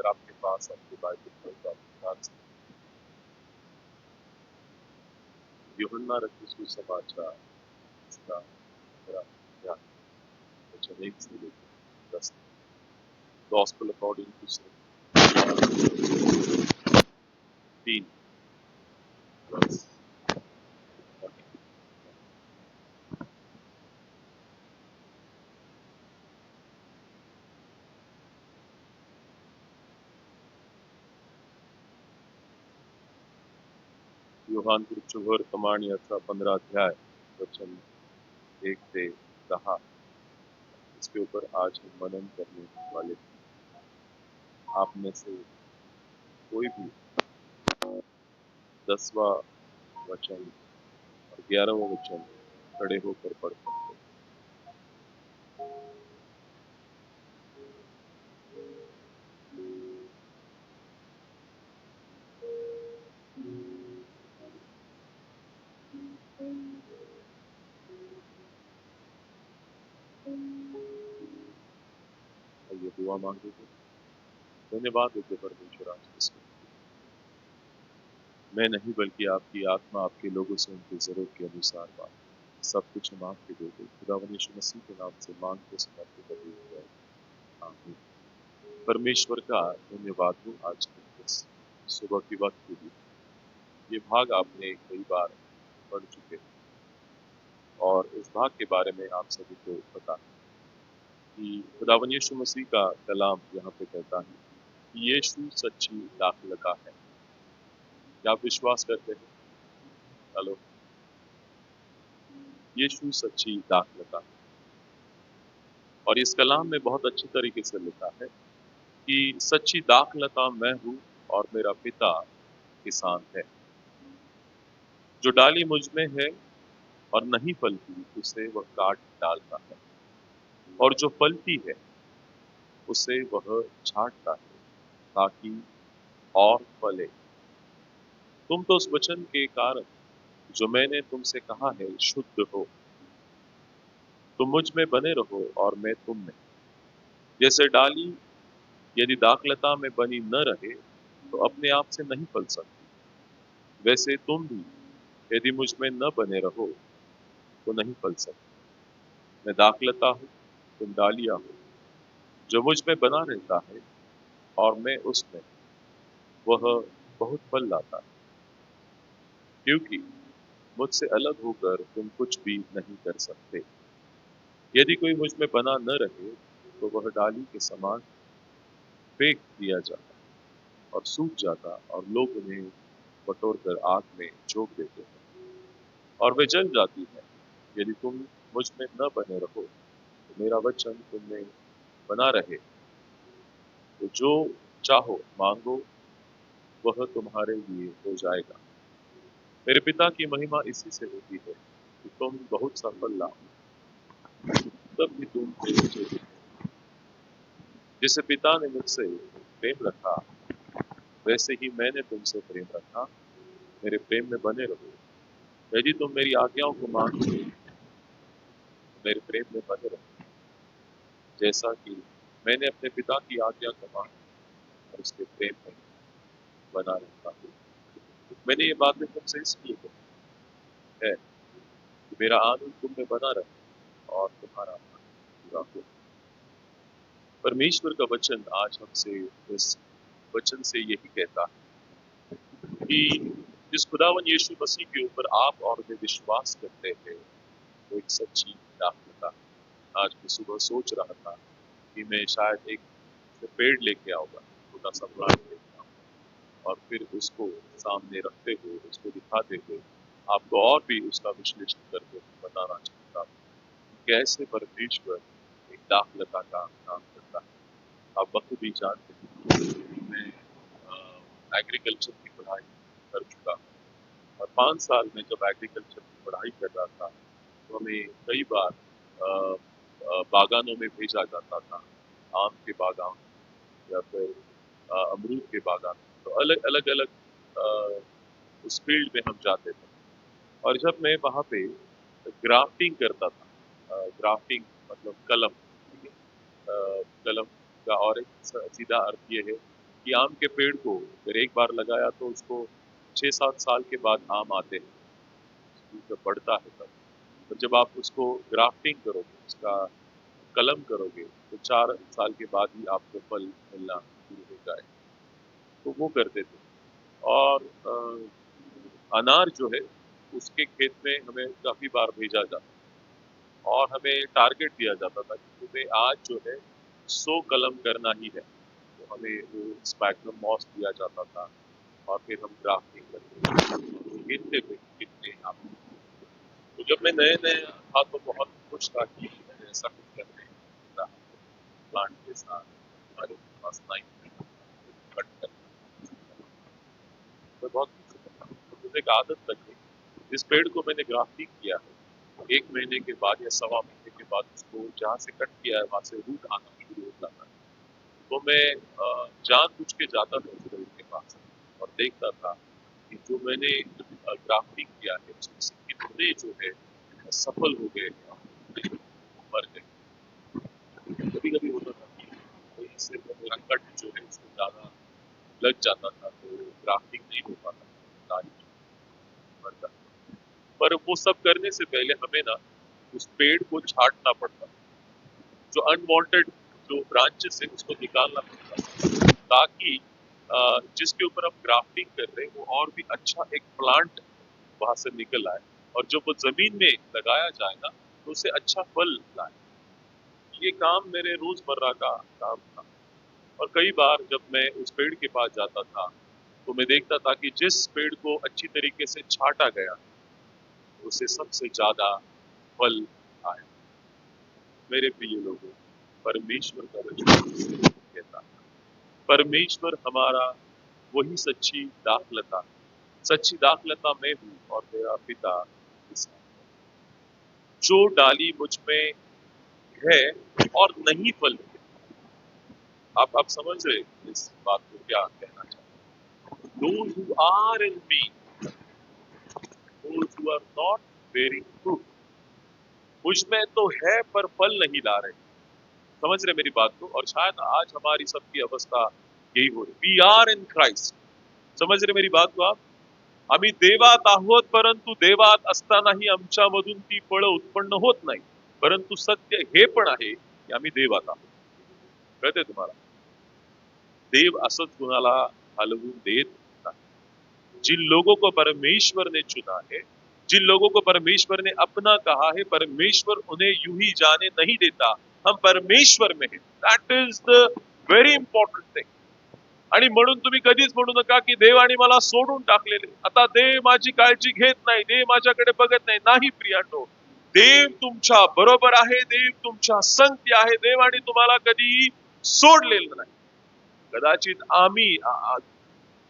अगर आपके पास आपकी बाइबल हो तो आप निकाल सकते हैं। यूहन्ना रचित सुसमाचार इसका 15 वचन 1 से लेकर 10 तक। Gospel according to saint 3 verse 1। यूहान शुभर कमाणियाचा 15 अध्याय वचन 1 से 10। इसके ऊपर आज हम मनन करने वाले हैं। आप में से कोई भी 10वां वचन और 11वां वचन खड़े होकर पढ़ सकते हैं। आइए दुआ मांग लीजिए। धन्यवाद देते परमेश्वर आज इसको। मैं नहीं बल्कि आपकी आत्मा आपके लोगों से उनकी जरूरत के अनुसार बात सब कुछ हम आपके देते खुदावन यीशु मसीह के नाम से मांग के समर्पित कर दिया जाए। आमीन। परमेश्वर का धन्यवाद हो आज के इस सुबह की वक्त के लिए। ये भाग आपने कई बार पढ़ चुके हैं और इस भाग के बारे में आप सभी को पता है कि खुदावन यीशु मसीह का कलाम यहाँ पे कहता है कि यीशु सच्ची दाखलता है। क्या आप विश्वास करते हैं? हेलो, यीशु सच्ची दाखलता है। और इस कलाम में बहुत अच्छी तरीके से लिखा है कि सच्ची दाखलता मैं हूँ और मेरा पिता किसान है। जो डाली मुझ में है और नहीं फलती उसे वह काट डालता है और जो फलती है उसे वह छांटता है ताकि और फले। तुम तो उस वचन के कारण जो मैंने तुमसे कहा है शुद्ध हो। तुम मुझ में बने रहो और मैं तुम में। जैसे डाली यदि दाखलता में बनी न रहे तो अपने आप से नहीं फल सकती, वैसे तुम भी यदि मुझ में न बने रहो तो नहीं फल सकते। मैं दाखलता हूँ, तुम डालियाँ हो। जो मुझ में बना रहता है और मैं उसमें, वह बहुत फल लाता है, क्योंकि मुझसे अलग होकर तुम कुछ भी नहीं कर सकते। यदि कोई मुझ में बना न रहे तो वह डाली के समान फेंक दिया जाता और सूख जाता और लोग उन्हें बटोर कर आग में झोंक देते हैं और वे जल जाती है। यदि तुम मुझ में न बने रहो तो मेरा वचन तुम में बना रहे तो जो चाहो मांगो वह तुम्हारे लिए हो जाएगा। मेरे पिता की महिमा इसी से होती है कि तुम बहुत सा फल लाओ, तब भी तुम मेरे चेले हो। जिसे पिता ने मुझसे प्रेम रखा वैसे ही मैंने तुमसे प्रेम रखा। मेरे प्रेम में बने रहो। यदि तुम मेरी आज्ञाओं को मानते हो तो मेरे प्रेम में बने रहो, जैसा कि मैंने अपने पिता की आज्ञा को माना और उसके प्रेम में बना रहता हूँ। मैंने ये बातें तुमसे इसलिए कही है कि मेरा आनंद तुम में बना रहे और तुम्हारा आनंद पूरा हो। परमेश्वर का वचन आज हमसे इस वचन से यही कहता है कि जिस खुदावन यीशु मसीह के ऊपर आप और मैं विश्वास करते हैं वो एक सच्ची दाखलता है। आज मैं सुबह सोच रहा था कि मैं शायद एक पेड़ लेके आऊंगा, छोटा सा प्लांट लेके आऊंगा और फिर उसको सामने रखते हुए उसको दिखाते हुए आपको और भी उसका विश्लेषण करके बताना चाहता हूँ कैसे परमेश्वर एक दाखलता का काम करता है। आप बखूबी जानते हैं कि मैं एग्रीकल्चर की पढ़ाई कर चुका हूँ और 5 साल में जब एग्रीकल्चर की पढ़ाई कर रहा था तो हमें कई बार बागानों में भेजा जाता था, आम के बागान या फिर अमरूद के बागान। तो अलग अलग अलग उस फील्ड में हम जाते थे और जब मैं वहाँ पे ग्राफ्टिंग करता था, ग्राफ्टिंग मतलब कलम, ठीक है? कलम का और एक सीधा अर्थ ये है कि आम के पेड़ को अगर एक बार लगाया तो उसको 6-7 साल के बाद आम आते हैं, जब बढ़ता है तब। और जब आप उसको ग्राफ्टिंग करोगे, उसका कलम करोगे, तो 4 साल के बाद ही आपको फल मिलना शुरू हो जाए। तो वो करते थे। और अनार जो है उसके खेत में हमें काफ़ी बार भेजा जाता और हमें टारगेट दिया जाता था कि तुम्हें आज जो है 100 कलम करना ही है। तो हमें वो स्पैग्नम मॉस दिया जाता था और फिर हम ग्राफ्टिंग करते थे। गिनते थे कितने आप। तो जब मैं नए-नए था तो बहुत खुश था कि मैंने ऐसा कुछ करने का प्लांट के साथ हमारे पास टाइम कट करना। मैं बहुत खुश था। तो मुझे एक आदत लग गई। जिस पेड़ को मैंने ग्राफ्टिंग किया है, 1 महीने के बाद या सवा महीने के बाद उसको जहाँ से कट किया है वहाँ से रूट आना शुरू हो जाता है। तो मैं जानबूझ के जाता था उस पेड़ के पास और देखता था कि जो मैंने ग्राफ्टिंग किया है उसमें से कितने जो है सफल हो गए हैं, मर गए। कभी-कभी होता था कि कोई से मेरा कट जो है उसमें ज़्यादा लग जाता था तो ग्राफ्टिंग नहीं हो पाता था, डाली मर जाती। पर वो सब करने से पहले हमें ना उस पेड़ को छाँटना पड़ता, जो अनवांटेड जो ब्रांचेस है उसको निकालना पड़ता ताकि जिसके ऊपर हम ग्राफ्टिंग कर रहे हैं वो और भी अच्छा एक प्लांट वहां से निकल आए और जब वो जमीन में लगाया जाएगा तो उसे अच्छा फल लाए। ये काम मेरे रोजमर्रा का काम था। और कई बार जब मैं उस पेड़ के पास जाता था तो मैं देखता था कि जिस पेड़ को अच्छी तरीके से छाटा गया उसे सबसे ज्यादा फल आए। मेरे प्रिय लोगों, परमेश्वर का वचन कहता है, परमेश्वर हमारा वही सच्ची दाखलता है। सच्ची दाखलता मैं हूँ और मेरा पिता किसान है। जो डाली मुझ में है और नहीं फल, आप समझ रहे इस बात को क्या कहना चाहते हैं? Those who are in me, those who are not bearing fruit, मुझ में तो है पर फल नहीं ला रहे। समझ रहे मेरी बात को? और शायद आज हमारी सबकी अवस्था यही हो रही। We are in Christ. समझ रहे मेरी बात को आप? आम्ही देवात आहोत परंतु देवात असतानाही आमच्यामधून ती फळं उत्पन्न होत नाही. परंतु सत्य हे पण आहे की आम्ही देवात आहोत. कळतंय तुम्हाला? देव असंच कुणाला हलवून देत नाही. जिन लोगों को परमेश्वर ने चुना है, जिन लोगों को परमेश्वर ने अपना कहा है, परमेश्वर उन्हें यूं ही जाने नहीं देता. हम परमेश्वर में हैं. That is the very important thing. आणि म्हणून तुम्ही कधीच म्हणू नका की देवाने मला सोडून टाकलेले, आता देव माझी काळजी घेत नाही, देव माझ्याकडे बघत नाही. नाही प्रियांनो, देव तुमच्या बरोबर आहे, देव तुमच्या संगती आहे. देवाने तुम्हाला कधी सोडलेलं नाही. कदाचित आम्ही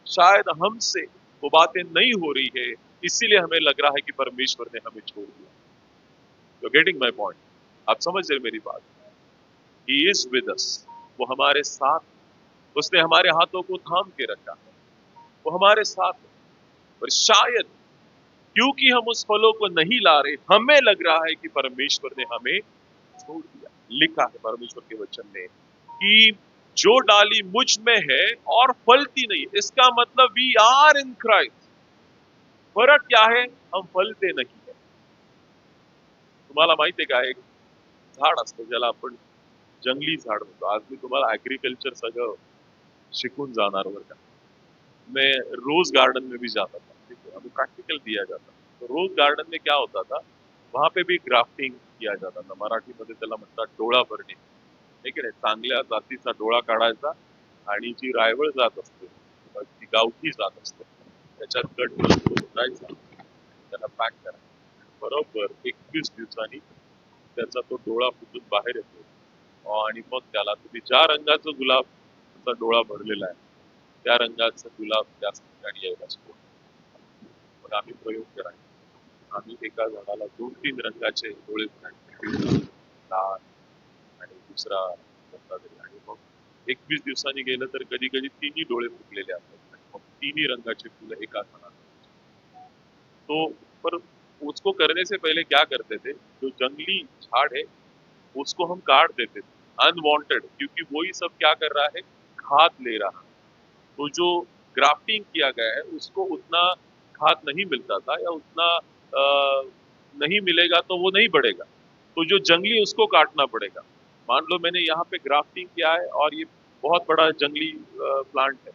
शायद हमसे वो बातें नहीं हो रही है, इसीलिए हमें लग रहा है कि परमेश्वर ने हमें छोड़ दिया। You getting my point? आप समझ रहे मेरी बात? ही इज विद अस, वो हमारे साथ, उसने हमारे हाथों को थाम के रखा है, वो हमारे साथ है। और शायद क्योंकि हम उस फलों को नहीं ला रहे, हमें लग रहा है कि परमेश्वर ने हमें छोड़ दिया। लिखा है परमेश्वर के वचन में कि जो डाली मुझ में है और फलती नहीं, इसका मतलब वी आर इन क्राइस्ट। फरक क्या है? हम फलते नहीं है। तुम्हाला माहिती आहे का, एक झाड असतं ज्याला आपण जंगली झाड म्हणतो. आज मी तुम्हाला ऍग्रीकल्चर सगळं शिकून जाणार बरं का. मैं रोज गार्डन में भी जाता था, ठीक है, हमें प्रैक्टिकल दिया जाता था. तो रोज गार्डन में क्या होता था, वहां पे भी ग्राफ्टिंग किया जाता था. मराठीमध्ये त्याला म्हणतात डोळा भरणे. ठीक आहे, चांगल्या जातीचा डोळा काढायचा आणि जी रायवळ जात असते, ती गावठी जात असते, त्याच्यात कट भरायचा, त्याला पॅक करायचा. बरोबर 21 दिवसांनी त्याचा तो डोळा फुटून बाहेर येतो आणि मग त्याला तुम्ही ज्या रंगाचा गुलाबचा डोळा भरलेला आहे त्या रंगाचा गुलाब त्या ठिकाणी यायला असतो. मग आम्ही प्रयोग करायचो. आम्ही एका झाडाला 2-3 रंगाचे डोळे भरायचे, लाल आणि दुसरा कोणता तरी. आणि मग 21 दिवसांनी गेलं तर कधी कधी तिन्ही डोळे फुटलेले असतात. मग तिन्ही रंगाचे फुलं एका झाडाला. तो पर उसको करने से पहले क्या करते थे, जो जंगली झाड़ है उसको हम काट देते थे अनवांटेड, क्योंकि वही सब क्या कर रहा है, खाद ले रहा है. तो जो ग्राफ्टिंग किया गया है उसको उतना खाद नहीं मिलता था या उतना नहीं मिलेगा तो वो नहीं बढ़ेगा, तो जो जंगली उसको काटना पड़ेगा। मान लो मैंने यहाँ पे ग्राफ्टिंग किया है और ये बहुत बड़ा जंगली प्लांट है,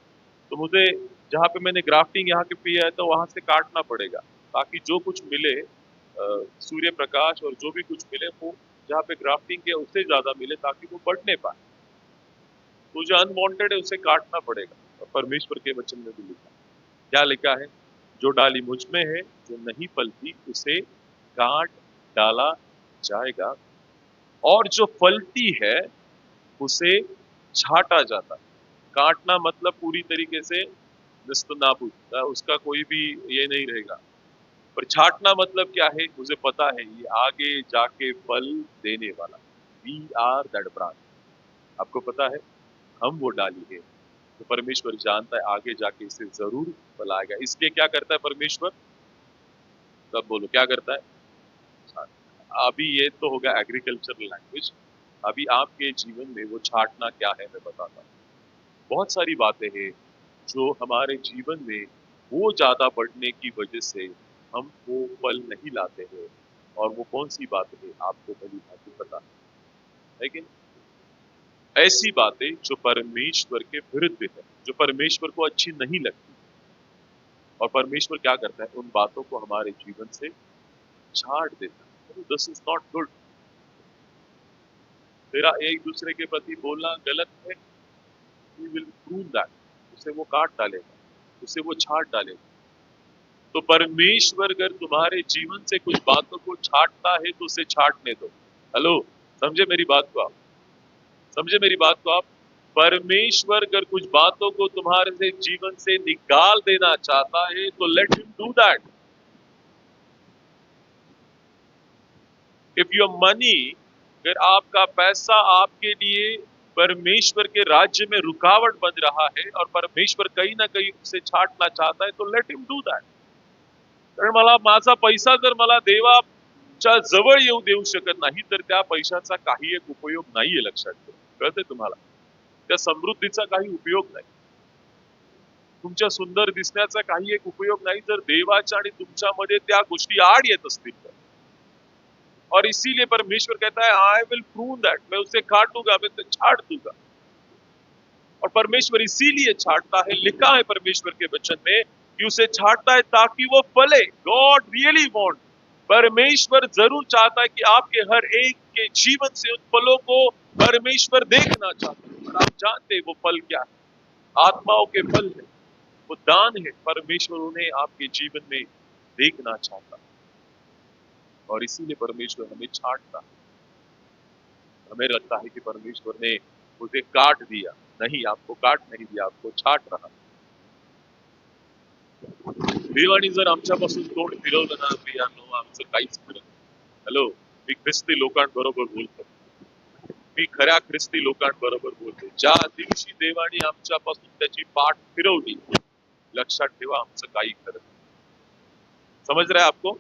तो मुझे जहाँ पे मैंने ग्राफ्टिंग यहाँ के किया है तो वहां से काटना पड़ेगा, ताकि जो कुछ मिले सूर्य प्रकाश और जो भी कुछ मिले वो जहाँ पे ग्राफ्टिंग किया उससे ज्यादा मिले, ताकि वो बढ़ने पाए। तो जो अनवांटेड है उसे काटना पड़ेगा। और परमेश्वर के वचन में भी लिखा, क्या लिखा है? जो डाली मुझ में है, जो नहीं फलती उसे काट डाला जाएगा, और जो फलती है उसे छांटा जाता है। काटना मतलब पूरी तरीके से निस्तनाबूद, उसका कोई भी ये नहीं रहेगा। पर छांटना मतलब क्या है? मुझे पता है ये आगे जाके फल देने वाला। We are that branch. आपको पता है हम वो डाली है, तो परमेश्वर जानता है आगे जाके इसे जरूर फल आएगा। इसलिए क्या करता है परमेश्वर? तब बोलो क्या करता है? अभी ये तो होगा एग्रीकल्चरल लैंग्वेज। अभी आपके जीवन में वो छांटना क्या है मैं बताता हूँ। बहुत सारी बातें हैं जो हमारे जीवन में वो ज्यादा बढ़ने की वजह से हम वो फल नहीं लाते हैं, और वो कौन सी बातें हैं आपको भली भांति पता है, लेकिन ऐसी बातें जो परमेश्वर के विरुद्ध है, जो परमेश्वर को अच्छी नहीं लगती, और परमेश्वर क्या करता है? उन बातों को हमारे जीवन से छांट देता है। This is not good. तेरा एक दूसरे के प्रति बोलना गलत है, ही विल प्रूव दैट। उसे वो काट डालेगा, उसे वो छांट डालेगा। तो परमेश्वर अगर तुम्हारे जीवन से कुछ बातों को छांटता है तो उसे छांटने दो। हेलो, समझे मेरी बात को आप? समझे मेरी बात को आप? परमेश्वर अगर कुछ बातों को तुम्हारे से जीवन से निकाल देना चाहता है तो let him do that. If your money, अगर आपका पैसा आपके लिए परमेश्वर के राज्य में रुकावट बन रहा है और परमेश्वर कहीं ना कहीं उसे छांटना चाहता है, तो लेट हिम डू दैट। कारण मला माझा पैसा जर मला देवाच्या जवळ येऊ देऊ शकत नाही तर त्या पैशाचा काही एक उपयोग नाहीये, लक्षात ठेवा। कळतंय तुम्हाला? त्या समृद्धीचा काही उपयोग नाही, तुमच्या सुंदर दिसण्याचा काही एक उपयोग नाही जर देवाच्या आणि तुमच्यामध्ये त्या गोष्टी आड येत असतील तर। और इसीलिए परमेश्वर कहता है आई विल प्रूव दैट, मैं उसे काटूंगा, मैं उसे छाट दूंगा। और परमेश्वर इसीलिए छाटता है, लिखा है परमेश्वर के वचन में कि उसे छाटता है ताकि वो फले। गॉड रियली वांट, परमेश्वर जरूर चाहता है कि आपके हर एक के जीवन से उन फलों को परमेश्वर देखना चाहता है। और आप जानते हैं वो फल क्या है? आत्माओं के फल है, वो दान है। परमेश्वर उन्हें आपके जीवन में देखना चाहता है, और इसीलिए परमेश्वर हमें छाटता है। हमें लगता है कि परमेश्वर ने उसे काट दिया, नहीं, आपको काट नहीं दिया, आपको छाट रहा। देवानी जर आमच्यापासून तोंड फिरवलं ना प्रियांनो, आमचं काहीच फिरत नाही। हॅलो, मी ख्रिस्ती लोकांबरोबर बोलतो, मी खऱ्या ख्रिस्ती लोकांबरोबर बोलतो। ज्या दिवशी देवानी आमच्यापासून त्याची पाठ फिरवली, लक्षात ठेवा आमचं काही खरं नाही। समझ रहा है आपको?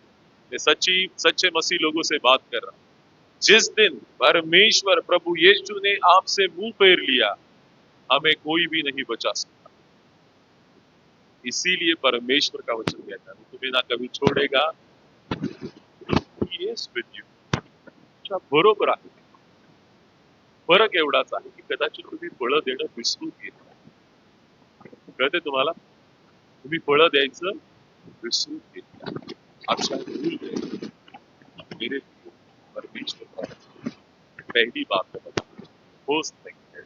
मैं सच्चे मसीह लोगों से बात कर रहा हूँ। जिस दिन परमेश्वर प्रभु यीशु ने आपसे मुंह फेर लिया, हमें कोई भी नहीं बचा सकता। इसीलिए परमेश्वर का वचन कहता है तुम्हें ना कभी छोड़ेगा, He is with you। अच्छा, बरोबर आहे। फरक एवढाच आहे की कदाचित तुम्ही फळं देणं विसरून गेला। कळते तुम्हाला? तुम्ही फळं द्यायचं विसरून गेला। अच्छा, भूल गए मेरे प्रिय परमेश्वर का पहली बात है बता, फर्स्ट थिंग है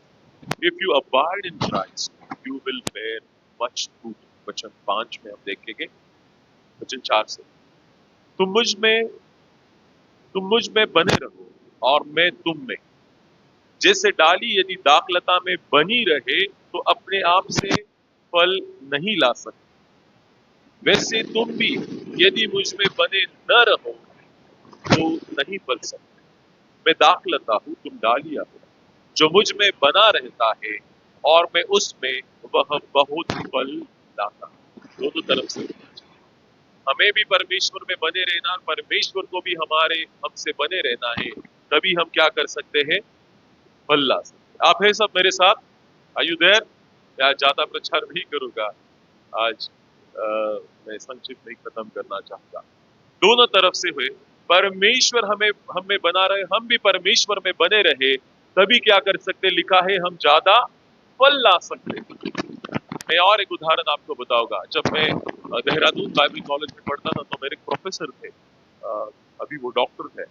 if you abide in Christ you will bear much fruit. वचन 5 में हम देखेंगे, वचन 4 से, तुम मुझ में बने रहो और मैं तुम में। जैसे डाली यदि दाखलता में बनी रहे तो अपने आप से फल नहीं ला सकती, वैसे तुम भी यदि मुझ में बने न रहो तो नहीं फल सकते। मैं दाखलता हूँ, तुम डालियां हो। जो मुझ में बना रहता है और मैं उसमें, वह बहुत फल लाता है। दोनों तरफ से हमें भी परमेश्वर में बने रहना, परमेश्वर को भी हमसे बने रहना है, तभी हम क्या कर सकते हैं? फल ला सकते। आप है सब मेरे साथ? Are you there? या ज्यादा प्रचार नहीं करूंगा आज। अ, मैं संक्षिप्त में ही खत्म करना चाहूंगा। दोनों तरफ से हुए, परमेश्वर हमें हमें बना रहे, हम भी परमेश्वर में बने रहे, तभी क्या कर सकते, लिखा है हम ज्यादा फल ला सकते। मैं और एक उदाहरण आपको बताऊंगा। जब मैं देहरादून बाइबल कॉलेज में पढ़ता था तो मेरे एक प्रोफेसर थे, अभी वो डॉक्टर थे,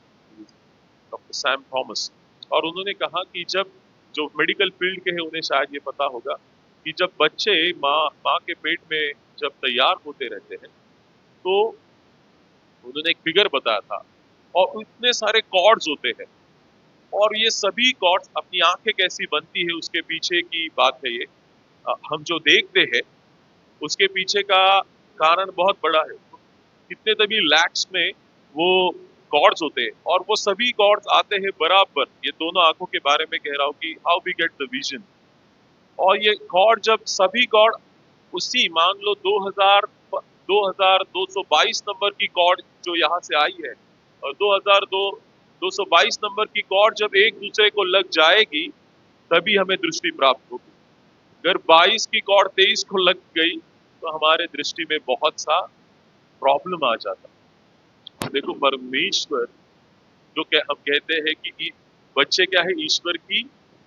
डॉक्टर सैम थॉमस। और उन्होंने कहा कि जब, जो मेडिकल फील्ड के हैं उन्हें शायद ये पता होगा, कि जब बच्चे माँ माँ के पेट में जब तैयार होते रहते हैं, तो उन्होंने एक फिगर बताया था, और इतने सारे कॉर्ड्स होते हैं, और ये सभी कॉर्ड्स, अपनी आंखें कैसी बनती है उसके पीछे की बात है ये। हम जो देखते हैं उसके पीछे का कारण बहुत बड़ा है। कितने तभी लैक्स में वो कॉर्ड्स होते हैं, और वो सभी कॉर्ड्स आते हैं बराबर। ये दोनों आंखों के बारे में कह रहा हूँ कि how we get the vision. और ये कॉर्ड, जब सभी कॉर्ड उसी, मान लो 2222 नंबर की कॉर्ड जो यहाँ से आई है, और 2222 नंबर की कॉर्ड जब एक दूसरे को लग जाएगी, तभी हमें दृष्टि प्राप्त होगी। अगर 22 की कॉर्ड 23 को लग गई तो हमारे दृष्टि में बहुत सा प्रॉब्लम आ जाता है। देखो, परमेश्वर जो हम कहते हैं कि बच्चे क्या है, ईश्वर की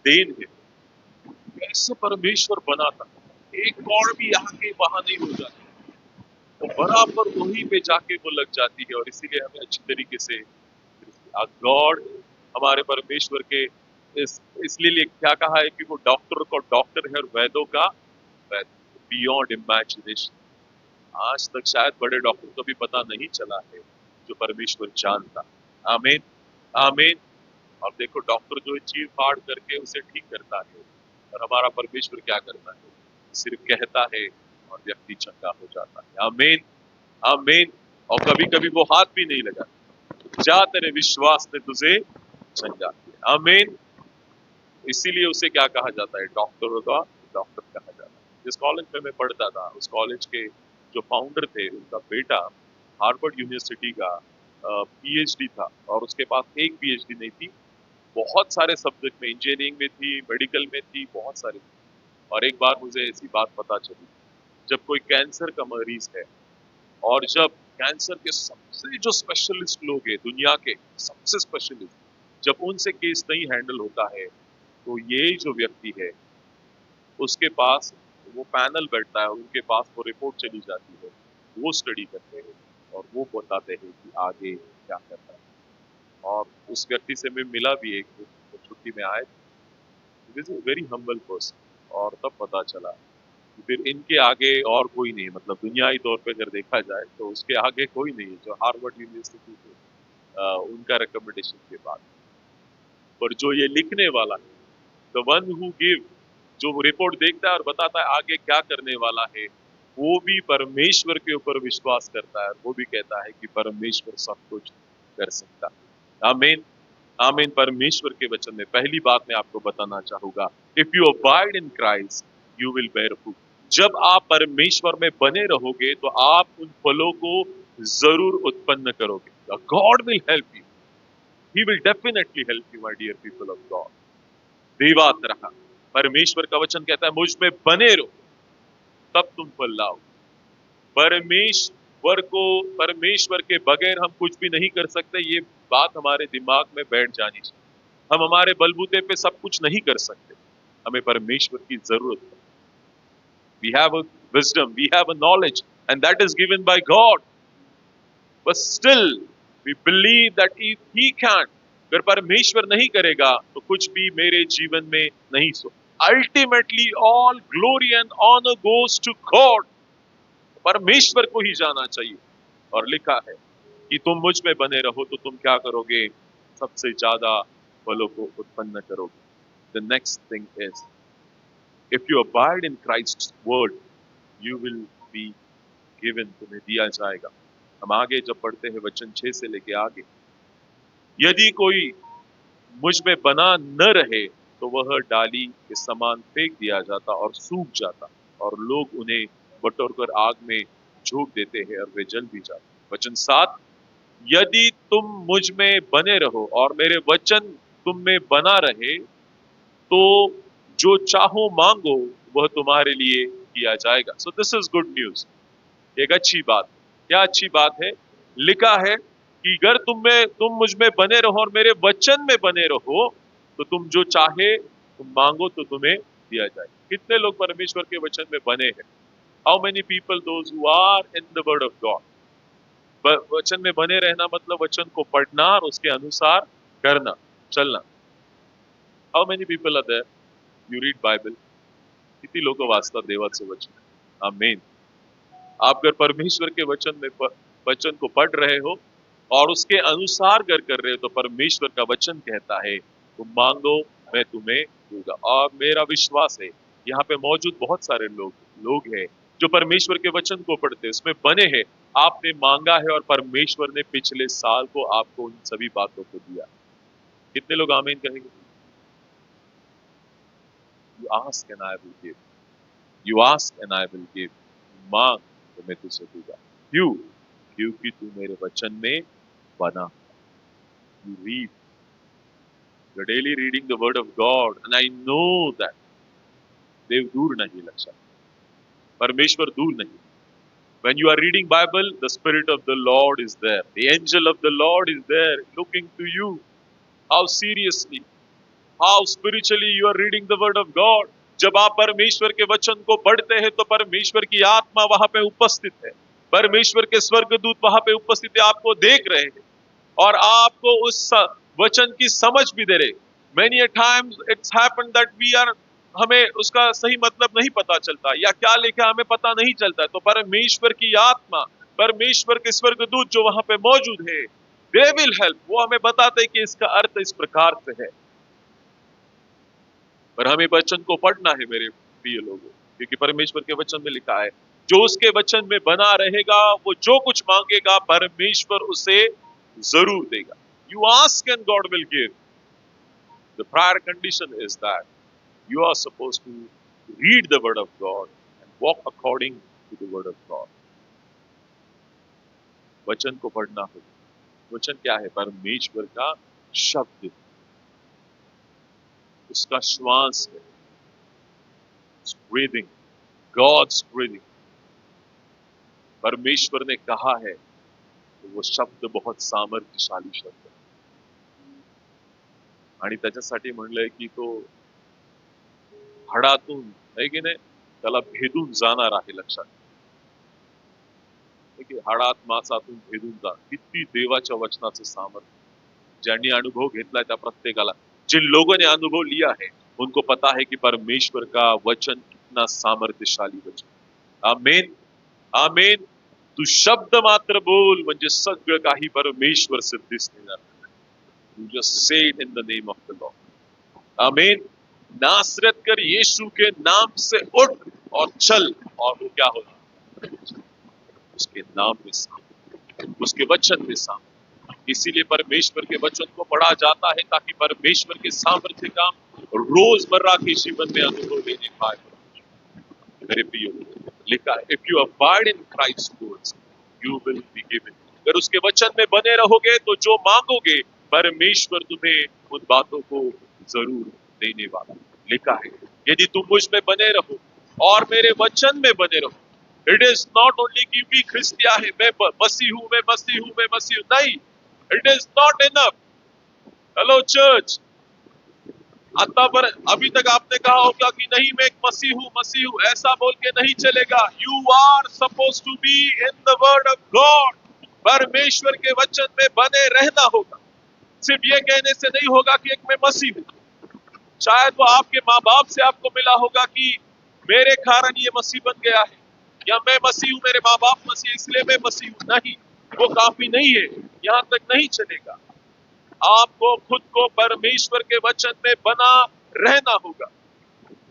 देन है। कैसे परमेश्वर बनाता, एक कॉर्ड भी यहाँ के वहां नहीं हो जाती, वो बराबर वहीं पे जाके वो लग जाती है। और इसीलिए हमें अच्छी तरीके से गॉड, हमारे परमेश्वर के, इसलिए क्या कहा है कि वो डॉक्टर को डॉक्टर है और वैदों का वैद, बियॉन्ड इमेजिनेशन। आज तक शायद बड़े डॉक्टर को भी पता नहीं चला है जो परमेश्वर जानता। आमीन, आमीन। और देखो, डॉक्टर जो है चीर फाड़ करके उसे ठीक करता है, और हमारा परमेश्वर क्या करता है, सिर्फ कहता है और व्यक्ति चंगा हो जाता है। आमीन, आमीन। और कभी कभी वो हाथ भी नहीं लगा, जा तेरे विश्वास ने तुझे चंगा किया। आमीन। इसीलिए उसे क्या कहा जाता है, डॉक्टरों का डॉक्टर कहा जाता है। जिस कॉलेज में मैं पढ़ता था, उस कॉलेज के जो फाउंडर थे, उनका बेटा हार्वर्ड यूनिवर्सिटी का पीएचडी था, और उसके पास एक पीएचडी नहीं थी, बहुत सारे सब्जेक्ट में, इंजीनियरिंग में थी, मेडिकल में थी, बहुत सारे। और एक बार मुझे ऐसी बात पता चली, जब कोई कैंसर का मरीज है, और जब कैंसर के सबसे जो स्पेशलिस्ट लोग हैं दुनिया के, सबसे स्पेशलिस्ट, जब उनसे केस नहीं हैंडल होता है, तो ये जो व्यक्ति है उसके पास वो पैनल बैठता है, उनके पास वो रिपोर्ट चली जाती है, वो स्टडी करते हैं और वो बताते हैं कि आगे क्या करना है। और उस व्यक्ति से मैं मिला भी, एक वो छुट्टी में आए, is a very humble person. और तब पता चला कि फिर इनके आगे और कोई नहीं है, मतलब दुनियाई तौर पे अगर देखा जाए तो उसके आगे कोई नहीं है जो हार्वर्ड यूनिवर्सिटी से उनका रिकमेंडेशन के बाद। पर जो ये लिखने वाला है, द वन हु गिव, जो रिपोर्ट देखता है और बताता है आगे क्या करने वाला है, वो भी परमेश्वर के ऊपर विश्वास करता है, वो भी कहता है कि परमेश्वर सब कुछ कर सकता है। आमीन, आमीन। परमेश्वर के वचन में पहली बात मैं आपको बताना चाहूंगा, if you abide in Christ you will bear fruit. जब आप परमेश्वर में बने रहोगे तो आप उन फलों को जरूर उत्पन्न करोगे। God will help you, he will definitely help you my dear people of God. देवात रहा, परमेश्वर का वचन कहता है मुझ में बने रहो तब तुम फल लाओ। परमेश्वर को, परमेश्वर के बगैर हम कुछ भी नहीं कर सकते, ये बात हमारे दिमाग में बैठ जानी चाहिए। हम हमारे बलबूते पे सब कुछ नहीं कर सकते, हमें परमेश्वर की जरूरत है। We have a wisdom, we have a knowledge, and that is given by God, but still we believe that if he can, अगर परमेश्वर नहीं करेगा तो कुछ भी मेरे जीवन में नहीं। So ultimately all glory and honour goes to God, परमेश्वर को ही जाना चाहिए। और लिखा है कि तुम मुझ में बने रहो तो तुम क्या करोगे, सबसे ज्यादा फलों को उत्पन्न करोगे। The next thing is, if you abide in Christ word you will be given, तुम्हें दिया जाएगा। हम आगे जब पढ़ते हैं वचन 6 से लेके आगे, यदि कोई मुझ में बना न रहे तो वह डाली के समान फेंक दिया जाता और सूख जाता, और लोग उन्हें बटोरकर आग में झोंक देते हैं और वे जल भी जाते। वचन 7, यदि तुम मुझ में बने रहो और मेरे वचन तुम में बना रहे तो जो चाहो मांगो वह तुम्हारे लिए किया जाएगा। So this is good news, एक अच्छी बात। क्या अच्छी बात है? लिखा है कि अगर तुम मुझ में बने रहो और मेरे वचन में बने रहो तो तुम जो चाहे तुम मांगो तो तुम्हें दिया जाए। कितने लोग परमेश्वर के वचन में बने हैं? How many people those who are in the word of God? वचन में बने रहना मतलब वचन को पढ़ना और उसके अनुसार करना, चलना। How many people are there you read Bible? किती लोक वाचतात देवाचं वचन? आमीन। आप अगर परमेश्वर के वचन को पढ़ रहे हो और उसके अनुसार अगर कर रहे हो तो परमेश्वर का वचन कहता है तुम मांगो मैं तुम्हें दूंगा। और मेरा विश्वास है यहाँ पे मौजूद बहुत सारे लोग हैं जो परमेश्वर के वचन को पढ़ते हैं, उसमें बने हैं। आपने मांगा है और परमेश्वर ने पिछले साल को आपको उन सभी बातों को दिया। कितने लोग आमीन कहेंगे? You ask and I will give, you ask and I will give. मांग तो मैं तुझे दूंगा। क्यों? क्योंकि तू मेरे वचन में बना। You read, you're daily reading the word of God and I know that देव दूर नहीं लक्षात, परमेश्वर दूर नहीं। When you are reading Bible, the Spirit of the Lord is there. The angel of the Lord is there looking to you. How seriously, how spiritually you are reading the word of God. जब आप परमेश्वर के वचन को पढ़ते हैं तो परमेश्वर की आत्मा वहां पे उपस्थित है, परमेश्वर के स्वर्गदूत वहां पे उपस्थित है, आपको देख रहे हैं और आपको उस वचन की समझ भी दे रहे। Many a times it's happened that we are, हमें उसका सही मतलब नहीं पता चलता या क्या लिखा हमें पता नहीं चलता, तो परमेश्वर की आत्मा, परमेश्वर के स्वर्गदूत जो वहां पे मौजूद है, they will help, वो हमें बताते हैं कि इसका अर्थ इस प्रकार से है। पर हमें वचन को पढ़ना है मेरे प्रिय लोगों, क्योंकि परमेश्वर के वचन में लिखा है जो उसके वचन में बना रहेगा वो जो कुछ मांगेगा परमेश्वर उसे जरूर देगा। You ask and God will give. The prior condition is that you are supposed to read the word of God and walk according to the word of God. वचन को पढ़ना होगा। वचन क्या है? परमेश्वर का शब्द, उसका श्वास है, breathing, God's breathing. परमेश्वर ने कहा है तो वो शब्द बहुत सामर्थ्यशाली शब्द है आणि त्याच्यासाठी म्हणलंय की तो हाडातून आहे की नाही त्याला भेदून जाणार आहे। लक्षात की हाडात मांसातून भेदून जा, किती देवाच्या वचनाचं सामर्थ्य। ज्यांनी अनुभव घेतलाय त्या प्रत्येकाला, जिन लोगों ने अनुभव लिया है उनको पता है कि परमेश्वर का वचन कितना सामर्थ्यशाली वचन। आमीन, आमीन। तू शब्द मात्र बोल म्हणजे सगळं काही परमेश्वर सिद्धीस नेणार। You just say it in the name of the Lord. आमीन। नासरत कर यीशु के नाम से उठ और चल, और वो क्या होगा? उसके नाम में सामर्थ्य, उसके वचन में सामर्थ्य। इसीलिए परमेश्वर के वचन को पढ़ा जाता है ताकि परमेश्वर के सामर्थ्य का रोजमर्रा के जीवन में अनुभव लेने पाए। मेरे प्रियो, लिखा है if you abide in Christ words you will be given. अगर उसके वचन में बने रहोगे तो जो मांगोगे परमेश्वर तुम्हें उन बातों को जरूर देने वाला। लिखा है यदि तुम मुझ में बने रहो और मेरे वचन में बने रहो। इट इज नॉट ओनली कि भी ख्रिस्तिया है, मैं मसीह हूं, मैं मसीह हूं, मैं मसीह हूं, नहीं, it is not enough. Hello church, अभी तक आपने कहा होगा कि नहीं मैं एक मसीह हूं, ऐसा बोल के नहीं चलेगा। You are suppose to be in the word of God. परमेश्वर के वचन में बने रहना होगा। सिर्फ ये कहने से नहीं होगा कि एक मैं मसीह हूं। शायद वो आपके माँ बाप से आपको मिला होगा कि मेरे कारण ये मसीह बन गया है, या मैं मसीह हूं, मेरे माँ बाप मसीह इसलिए मैं मसीह हूं। नहीं, वो काफी नहीं है, यहां तक नहीं चलेगा। आपको खुद को परमेश्वर के वचन में बना रहना होगा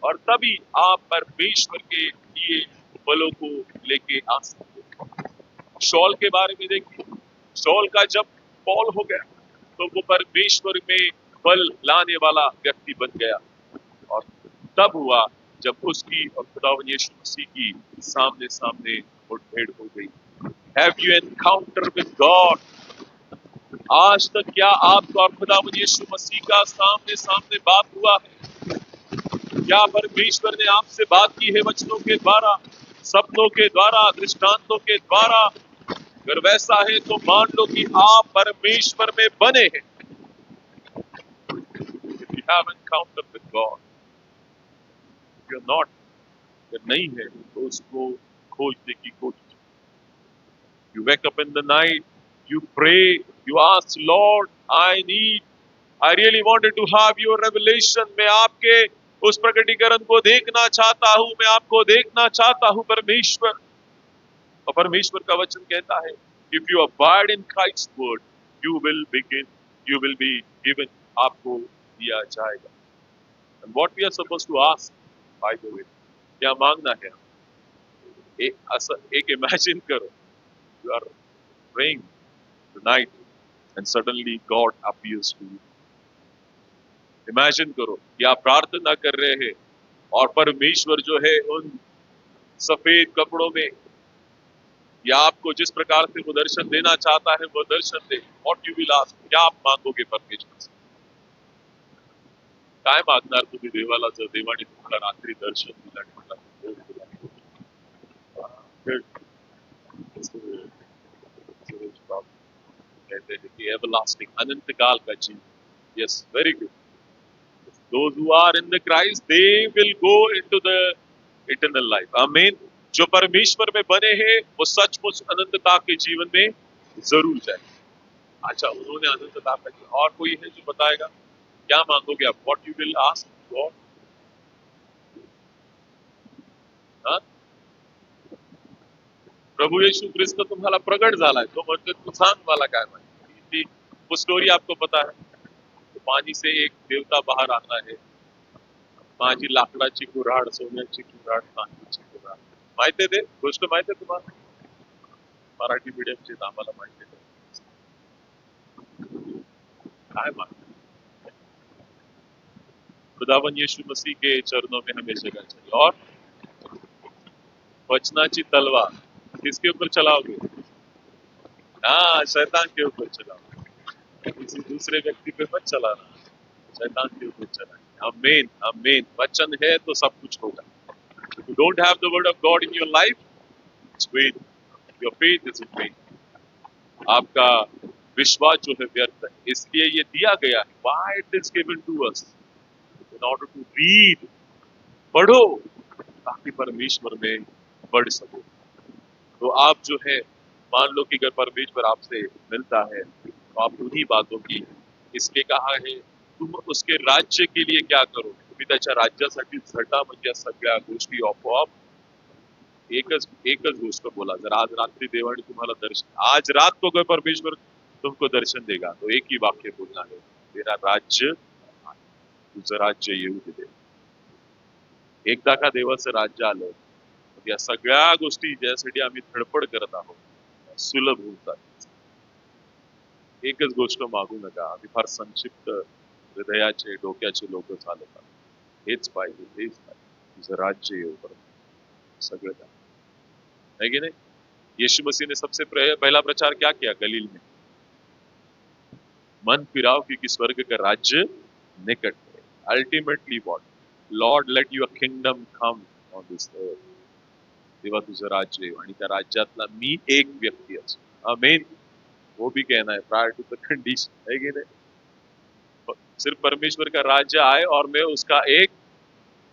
और तभी आप परमेश्वर के लिए बलों को लेके आ सकते हैं। शौल के बारे में देखिए, शौल का जब पौल हो गया तो वो परमेश्वर में बल लाने वाला व्यक्ति बन गया और तब हुआ जब उसकी और खुदावन यीशु मसीह की सामने सामने मुठभेड़ हो गई। Have you encounter with God? आज तक क्या आपका और खुदावन यीशु मसीह का सामने सामने बात हुआ है? क्या परमेश्वर ने आपसे बात की है वचनों के द्वारा, सपनों के द्वारा, दृष्टांतों के द्वारा? अगर वैसा है तो मान लो कि आप परमेश्वर में बने हैं। If you have encounter with God, if you're not, अगर नहीं है तो उसको खोजने की कोशिश। You wake up in the night, you pray, you ask Lord, I really wanted to have your revelation. मैं आपके उस प्रकटीकरण को देखना चाहता हूँ, मैं आपको देखना चाहता हूँ परमेश्वर। और परमेश्वर का वचन कहता है, if you abide in Christ's word, you will be given, आपको दिया जाएगा। And what we are supposed to ask, by the way, क्या मांगना है? एक इमेजिन करो, you are praying tonight and suddenly God appears to you. Imagine करो कि आप प्रार्थना कर रहे हैं और परमेश्वर जो है उन सफेद कपड़ों में, या आपको जिस प्रकार से वो दर्शन देना चाहता है वो दर्शन दे। What you will ask, क्या आप मांगोगे परमेश्वर से? काय मागणार तुम्ही देवाला जर देवाने तुम्हाला रात्री दर्शन दिलं म्हटलं? कहते हैं कि एवरलास्टिंग, अनंत काल का जीवन। Yes, very good. Those who are in the Christ, they will go into the eternal life. आमीन। जो परमेश्वर में बने हैं वो सचमुच अनंतता के जीवन में जरूर जाए। अच्छा, उन्होंने अनंतता का जीवन। और कोई है जो बताएगा क्या मांगोगे आप? What you will ask God? हाँ? प्रभु येशू ख्रिस्त तुम्हाला प्रगट झालाय, तो म्हणतो तू सांग मला काय माहिती। वो स्टोरी आपको पता है? तो पानी से एक देवता बाहर आता है, माझी लाकडाची कुऱ्हाड, सोन्याची कुऱ्हाड, चांदीची कुऱ्हाड। माहिती आहे ते गोष्ट? माहिती आहे तुम्हाला? मराठी मीडियमची आम्हाला माहिती आहे। काय मागते? खुदावन यीशु मसीह के चरणों में हमें जगह चाहिए। और वचनाची तलवार किसके ऊपर चलाओगे? हाँ, शैतान के ऊपर चलाओगे, किसी दूसरे व्यक्ति पे मत चलाना, शैतान के ऊपर चलाना। आमीन, आमीन। वचन है तो सब कुछ होगा। If you don't have the word of God in your life, it's vain. Your faith is in vain. आपका विश्वास जो है व्यर्थ है। इसलिए ये दिया गया है। Why it is given to us? In order to read, पढ़ो ताकि परमेश्वर में बढ़ सको। तो आप जो है, मान लो कि अगर परमेश्वर आपसे मिलता है तो आप उन्हीं बातों की, इसलिए कहा है तुम उसके राज्य के लिए क्या करो? तुम्ही त्याच्या राज्यासाठी झटा, म्हणजे सगळ्या गोष्टी आपोआप। एकच गोष्ट बोला, जर आज रात्रि देवाने तुम्हाला दर्शन, आज रात को अगर परमेश्वर तुमको दर्शन देगा तो एक ही वाक्य बोलना है, तेरा राज्य, तुझं राज्य येऊ दे। एकदा का देवाचं राज्य आलं, या सगळ्या गोष्टी ज्यासाठी आम्ही धडपड करत आहोत सुलभ होतात। एकच गोष्ट मागू नका। आम्ही फार संक्षिप्त हृदयाचे, डोक्याचे लोक चालत आहोत। हेच पाहिजे, हेच पाहिजे, तुझं राज्य येऊ पर्यंत सगळं काय है कि नहीं? यीशु मसीह ने सबसे पहला प्रचार क्या किया गलील में? मन फिराओ क्योंकि स्वर्ग का राज्य निकट है। Ultimately what? Lord late your kingdom come on this earth. देवा तुझं राज्य येऊ आणि त्या राज्यातला मी एक व्यक्ती असो। आमीन। वो भी कहना है प्रायर टू द कंडीशन, है कि नहीं? सिर्फ परमेश्वर का राज्य आए और मैं उसका एक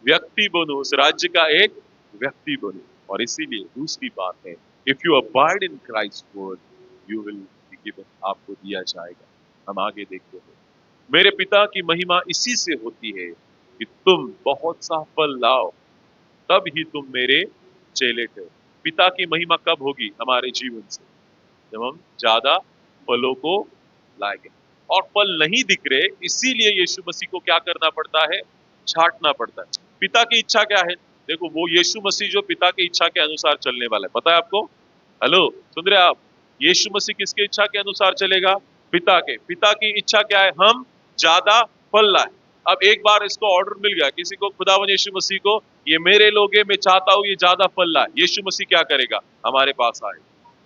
व्यक्ति बनूं, उस राज्य का एक व्यक्ति बनूं। और इसीलिए दूसरी बात है, if you abide in Christ word you will be given, आपको दिया जाएगा। हम आगे देखते हैं। मेरे पिता की महिमा इसी से होती है कि तुम बहुत सा फल लाओ, तब ही तुम मेरे चेले ठहरो। पिता की महिमा कब होगी हमारे जीवन से? जब हम ज्यादा फलों को लाएंगे। और फल नहीं दिख रहे, इसीलिए यीशु मसीह को क्या करना पड़ता है? छांटना पड़ता है। पिता की इच्छा क्या है? देखो, वो यीशु मसीह जो पिता की इच्छा के अनुसार चलने वाला है, पता है आपको? हेलो, सुन रहे आप? यीशु मसीह किसके इच्छा के अनुसार चलेगा? पिता के। पिता की इच्छा क्या है? हम ज्यादा फल लाए। अब एक बार इसको ऑर्डर मिल गया किसी को, खुदावन यीशु मसीह को, ये मेरे लोग हैं, मैं चाहता हूं ये ज्यादा फल लाए। यीशु मसीह क्या करेगा? हमारे पास आए,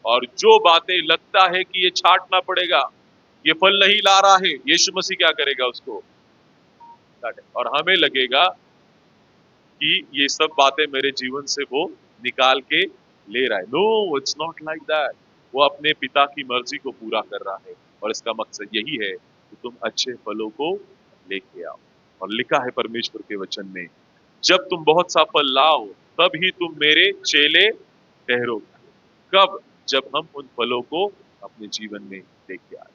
और जो बातें लगता है कि ये छांटना पड़ेगा, ये फल नहीं ला रहा है, यीशु मसीह क्या करेगा? उसको काटे। और हमें लगेगा कि ये सब बातें मेरे जीवन से वो निकाल के ले रहा है। No, it's not like that. वो अपने पिता की मर्जी को पूरा कर रहा है और इसका मकसद यही है कि तुम अच्छे फलों को लेके आओ। और लिखा है परमेश्वर के वचन में, जब तुम बहुत सा फल लाओ तब ही तुम मेरे चेले ठहरोगे। कब? जब हम उन फलों को अपने जीवन में लेके आए।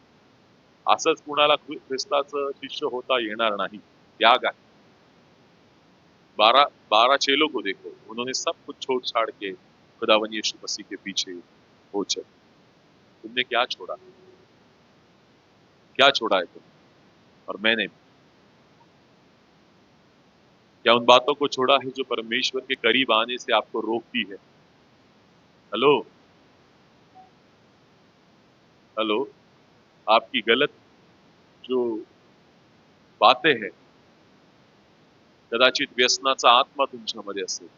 असंच कुणाला ख्रिस्ताचं शिष्य होता येणार नाही, त्याग आहे। 12 चेलों को देखो, उन्होंने सब कुछ छोड़ छाड़ के खुदावन यीशु मसीह के पीछे हो चले। तुमने क्या छोड़ा? क्या छोड़ा है तुमने और मैंने? क्या उन बातों को छोड़ा है जो परमेश्वर के करीब आने से आपको रोकती है? हेलो हेलो, आपकी गलत जो बातें हैं, कदाचित व्यसनाचा आत्मा तुमच्यामध्ये असेल,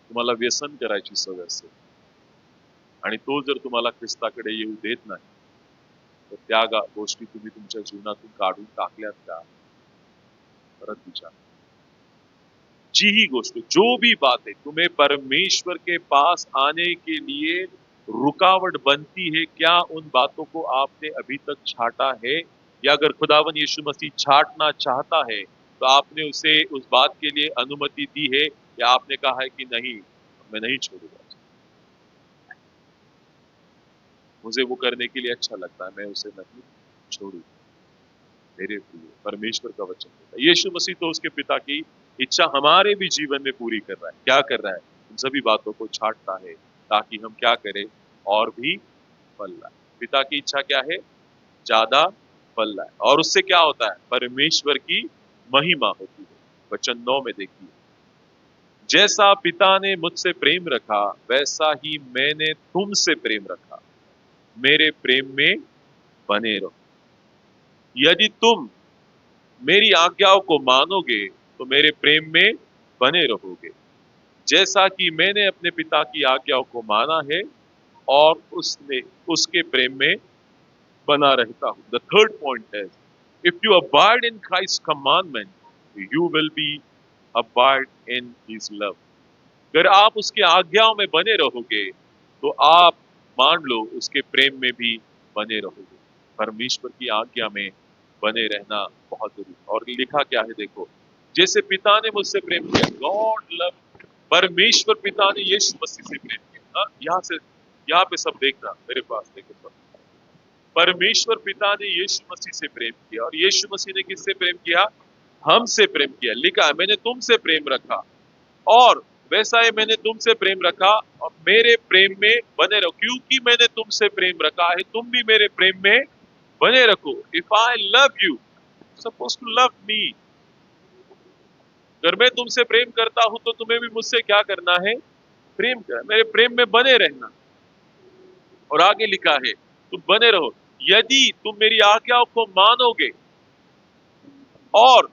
तुम्हाला व्यसन करायची सवय असेल आणि तो जर तुम्हाला ख्रिस्ताकडे येऊ देत नाही, तर त्या गोष्टी तुम्ही तुमच्या जीवनातून काढून टाकल्यात का? परत विचार। जी ही गोष्ट, जो भी बातें तुम्हें परमेश्वर के पास आने के लिए रुकावट बनती है, क्या उन बातों को आपने अभी तक छाटा है? या अगर खुदावन यीशु मसीह छाटना चाहता है तो आपने उसे उस बात के लिए अनुमति दी है, या आपने कहा है कि नहीं, मैं नहीं छोड़ूंगा, मुझे वो करने के लिए अच्छा लगता है, मैं उसे नहीं छोड़ूंगा। मेरे प्रिय, परमेश्वर का वचन होता है, यीशु मसीह तो उसके पिता की इच्छा हमारे भी जीवन में पूरी कर रहा है। क्या कर रहा है? उन सभी बातों को छांटता है ताकि हम क्या करें? और भी फल लाए। पिता की इच्छा क्या है? ज्यादा फल लाए। और उससे क्या होता है? परमेश्वर की महिमा होती है। वचन 9 में देखिए, जैसा पिता ने मुझसे प्रेम रखा वैसा ही मैंने तुमसे प्रेम रखा, मेरे प्रेम में बने रहो। यदि तुम मेरी आज्ञाओं को मानोगे तो मेरे प्रेम में बने रहोगे, जैसा कि मैंने अपने पिता की आज्ञाओं को माना है और उसने उसके प्रेम में बना रहता हूं। द थर्ड पॉइंट है, if you abide in Christ commandment you will be abide in his love. अगर आप उसकी आज्ञाओं में बने रहोगे तो आप मान लो उसके प्रेम में भी बने रहोगे। परमेश्वर की आज्ञा में बने रहना बहुत जरूरी है। और लिखा क्या है देखो, जैसे पिता ने मुझसे प्रेम किया, गॉड लव, परमेश्वर पिता ने यीशु मसीह से प्रेम किया। यहाँ से यहाँ पे सब देखना, मेरे पास देखो सब, परमेश्वर पिता ने यीशु मसीह से प्रेम किया और यीशु मसीह ने किससे प्रेम किया? हमसे प्रेम किया। लिखा है, मैंने तुमसे प्रेम रखा और वैसा ही मैंने तुमसे प्रेम रखा और मेरे प्रेम में बने रहो। क्योंकि मैंने तुमसे प्रेम रखा है, तुम भी मेरे प्रेम में बने रखो। If I love you, suppose to love me. अगर मैं तुमसे प्रेम करता हूं तो तुम्हें भी मुझसे क्या करना है? प्रेम करना, मेरे प्रेम में बने रहना। और आगे लिखा है, तुम बने रहो यदि तुम मेरी आज्ञाओं को मानोगे और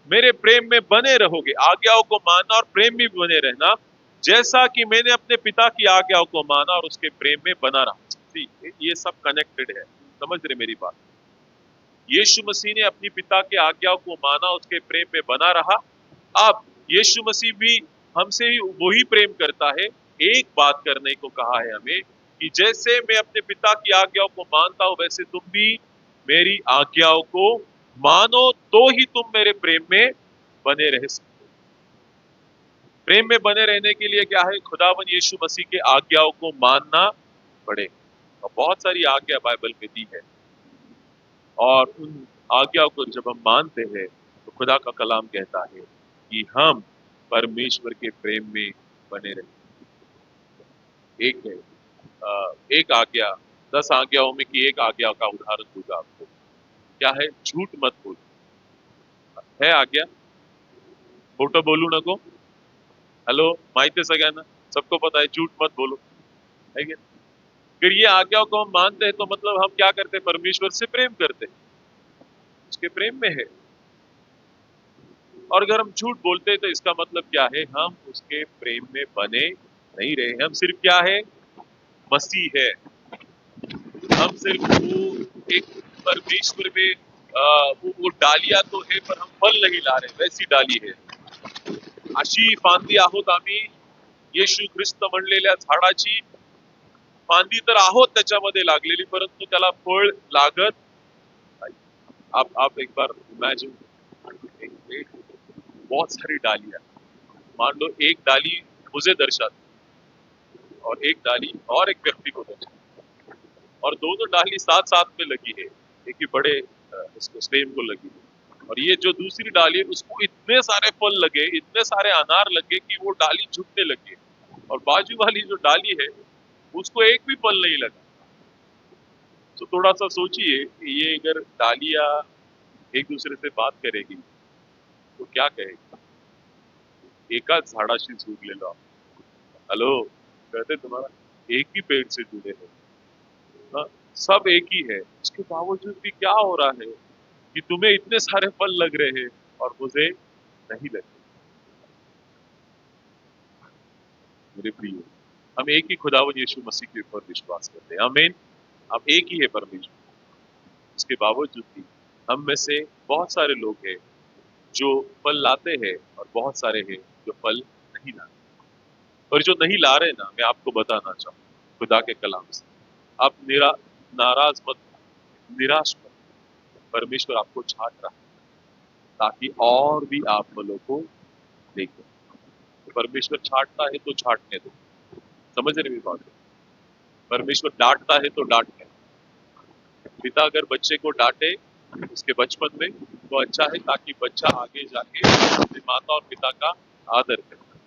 मेरे प्रेम में बने रहोगे। आज्ञाओं को मानना और प्रेम में बने रहना, जैसा कि मैंने अपने पिता की आज्ञाओं को माना और उसके प्रेम में बना रहा। सी, ये सब कनेक्टेड है, समझ रहे मेरी बात? यीशु मसीह ने अपनी पिता की आज्ञाओं को माना, उसके प्रेम में बना रहा। अब यीशु मसीह भी हमसे ही वही प्रेम करता है। एक बात करने को कहा है हमें कि जैसे मैं अपने पिता की आज्ञाओं को मानता हूं वैसे तुम भी मेरी आज्ञाओं को मानो, तो ही तुम मेरे प्रेम में बने रह सकते हो। प्रेम में बने रहने के लिए क्या है? खुदावन यीशु मसीह के आज्ञाओं को मानना पड़ेगा। और बहुत सारी आज्ञा बाइबल में दी है और उन आज्ञाओं को जब हम मानते हैं तो खुदा का कलाम कहता है कि हम परमेश्वर के प्रेम में बने रहते। एक है एक आज्ञा, 10 आज्ञाओं में की एक आज्ञा का उदाहरण दूंगा आपको। क्या है? झूठ मत बोलो। है आज्ञा, खोटं बोलू नको। हेलो, माहिती है सगळ्यांना, सबको पता है झूठ मत बोलो, है क्या? फिर ये आज्ञाओं को हम मानते हैं तो मतलब हम क्या करते हैं? परमेश्वर से प्रेम करते हैं, उसके प्रेम में है। और अगर हम झूठ बोलते हैं तो इसका मतलब क्या है? हम उसके प्रेम में बने नहीं रहे। हम सिर्फ क्या है? मसीह है। हम सिर्फ वो एक परमेश्वर में वो डालियां तो है पर हम फल नहीं ला रहे, वैसी डाली है। अशी फांदी आहोत आम्ही येशू ख्रिस्त म्हणलेल्या झाडाची फांदी तर आहोत त्याच्यामध्ये लागलेली, परंतु त्याला फळ लागत नाही. आप एक बार इमेजिन, बहुत सारी डालियां, मान लो एक डाली मुझे दर्शाती और एक डाली और एक व्यक्ति को दर्शाती, और दोनों डाली साथ साथ में लगी है, एक ही बड़े इसको स्टेम को लगी है, और ये जो दूसरी डाली है उसको इतने सारे फल लगे, इतने सारे अनार लगे कि वो डाली झुकने लगी, और बाजू वाली जो डाली है उसको एक भी फल नहीं लगा। तो थोड़ा सा सोचिए कि ये अगर डालियां एक दूसरे से बात करेगी तो क्या कहेगी? एकाच झाडाशी झुकलेलो आहोत, हेलो, कहते तुम्हारा एक ही पेड़ से जुड़े हो, हाँ, सब एक ही है, उसके बावजूद भी क्या हो रहा है कि तुम्हें इतने सारे फल लग रहे हैं और मुझे नहीं लग रहे। मेरे प्रिय, हम एक ही खुदावन यीशु मसीह के ऊपर विश्वास करते हैं, आमीन। अब एक ही है परमेश्वर, उसके बावजूद भी हम में से बहुत सारे लोग हैं जो फल लाते हैं और बहुत सारे हैं जो फल नहीं लाते। और जो नहीं ला रहे ना, मैं आपको बताना चाहूँ खुदा के कलाम से, आप नाराज मत, निराश मत, परमेश्वर आपको छाट रहा है ताकि और भी आप फलों को देखें। तो परमेश्वर छाटता है तो छाटने दो, समझ रहे मेरी बात? परमेश्वर डांटता है तो डांटने दो। पिता अगर बच्चे को डांटे उसके बचपन में तो अच्छा है, ताकि बच्चा आगे जाके अपने माता और पिता का आदर करे।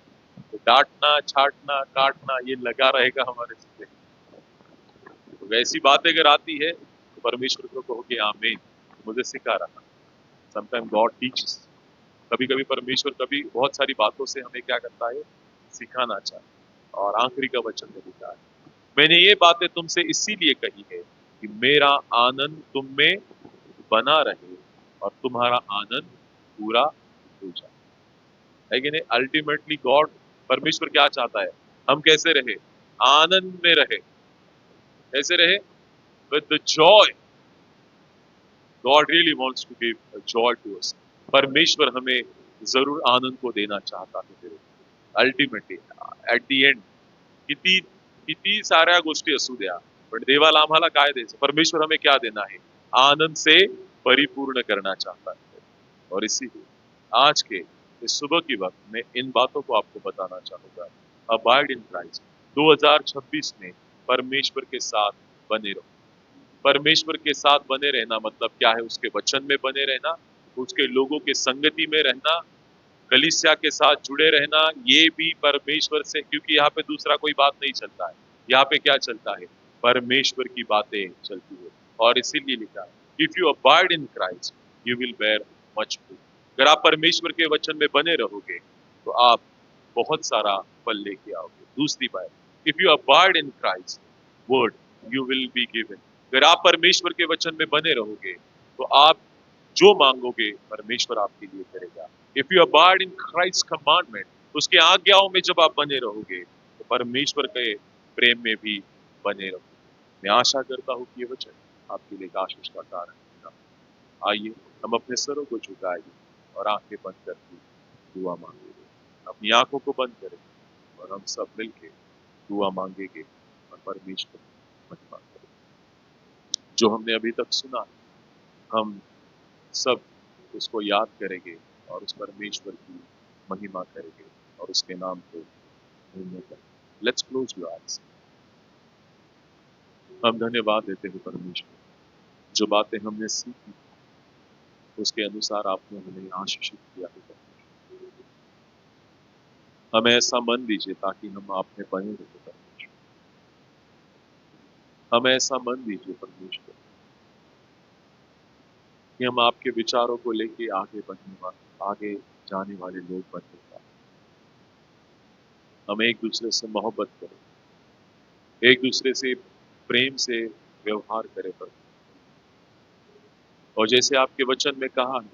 तो डांटना, छाटना, काटना ये लगा रहेगा हमारे से। तो वैसी बात अगर आती है तो परमेश्वर को कहो कि आमीन, मुझे सिखा रहा। समटाइम गॉड टीचेस, कभी कभी परमेश्वर कभी बहुत सारी बातों से हमें क्या करता है, सिखाना चाहता है। और आखिरी का वचन में लिखा है, मैंने ये बातें तुमसे इसीलिए कही है कि मेरा आनंद तुम में बना रहे और तुम्हारा आनंद पूरा हो जाए। है कि नहीं? अल्टीमेटली गॉड, परमेश्वर क्या चाहता है, हम कैसे रहे, आनंद में रहे। कैसे रहे? With the joy. God really wants to give joy to us. परमेश्वर हमें जरूर आनंद को देना चाहता है। अल्टिमेटली ऍट द एंड किती किती साऱ्या गोष्टी असू द्या, पण देवाला आम्हाला काय द्यायचं, परमेश्वर हमें क्या देना है, आनंद से परिपूर्ण करना चाहता है। और इसीलिए आज के इस सुबह की वक्त मैं इन बातों को आपको बताना चाहूंगा। Abide in Christ. 2026 में परमेश्वर के साथ बने रहो। परमेश्वर के साथ बने रहना मतलब क्या है, उसके वचन में बने रहना, उसके लोगों के संगति में रहना, कलीसिया के साथ जुड़े रहना, ये भी परमेश्वर से, क्योंकि यहाँ पे दूसरा कोई बात नहीं चलता है। यहाँ पे क्या चलता है, परमेश्वर की बातें चलती है। और इसीलिए लिखा है, if you abide in Christ you will bear much fruit. अगर आप परमेश्वर के वचन में बने रहोगे तो आप बहुत सारा फल लेके आओगे। दूसरी बात, if you abide in Christ word you will be given. अगर आप परमेश्वर के वचन में बने रहोगे तो आप जो मांगोगे परमेश्वर आपके लिए करेगा। If you abide in Christ commandment, उसके आज्ञाओं में जब आप बने रहोगे तो परमेश्वर के प्रेम में भी बने रहोगे। मैं आशा करता हूँ कि ये वचन आपके लिए एक आशीष का कारण होगा। आइए हम अपने सरों को झुकाएंगे और आंखें बंद करके दुआ मांगेंगे। अपनी आंखों को बंद करें और हम सब मिलके दुआ मांगेंगे और परमेश्वर की महिमा करेंगे। जो हमने अभी तक सुना हम सब उसको याद करेंगे और उस परमेश्वर की महिमा करेंगे और उसके नाम को धन्य करेंगे। Let's close your eyes. हम धन्यवाद देते हैं परमेश्वर, जो बातें हमने सीखी उसके अनुसार आपने हमें आशीषित किया है। हमें ऐसा मन दीजिए ताकि हम आप में बने रहे परमेश्वर। हमें ऐसा मन दीजिए परमेश्वर कि हम आपके विचारों को लेके आगे बढ़ने वाले, आगे जाने वाले लोग बनने पाए। हम एक दूसरे से मोहब्बत करें, एक दूसरे से प्रेम से व्यवहार करें पर, और जैसे आपके वचन में कहा है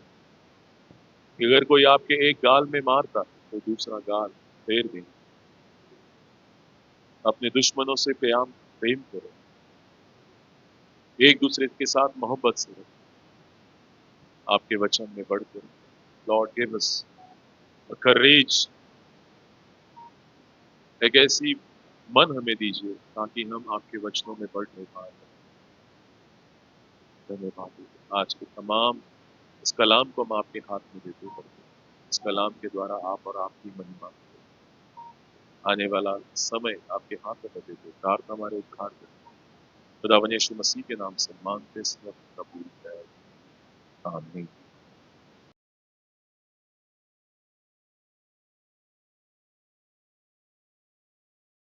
कि अगर कोई आपके एक गाल में मारता है तो दूसरा गाल फेर दें। अपने दुश्मनों से प्रेम करो, एक दूसरे के साथ मोहब्बत से रहो, आपके वचन में बढ़कर। लॉर्ड गिव अस करेज एक ऐसी मन हमें दीजिए ताकि हम आपके वचनों में बढ़ने पाएँ। धन्यवाद। आज के तमाम इस कलाम को हम आपके हाथ में देते हैं प्रभु। इस कलाम के द्वारा आप और आपकी महिमा करें। आने वाला समय आपके हाथ में देते हैं। प्रार्थना हमारे उद्धार करें। खुदावन यीशु मसीह के नाम से मांगते सब कबूल है। आमीन।